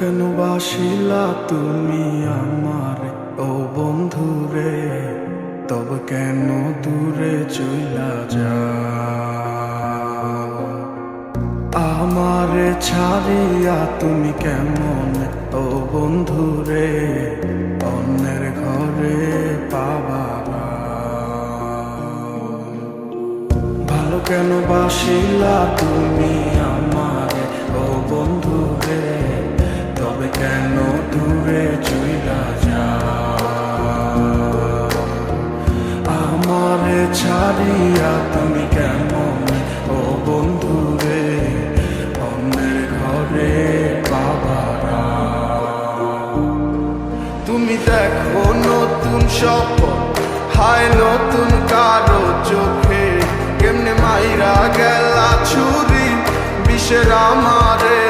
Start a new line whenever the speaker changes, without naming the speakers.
কেন বাসিলা তুমি আমার ও বন্ধুরে, তবে কেন দূরে চইলা যাও? আমারে ছাড়িয়া তুমি কেমন ও বন্ধুরে অন্যের ঘরে পাবারা? ভালো কেন বাসিলা তুমি আমারে ও বন্ধুরে, তবে কেন দূরে চইলা যাও? আমারে ছাড়িয়া তুমি কেমন ও বন্ধুরে অন্যের ঘরে পাবারা? তুমি দেখো নতুন স্বপ্ন, হায় নতুন কারো চোখে, কেমনে মাইরা গেলা ছুরি বিষের আমারে।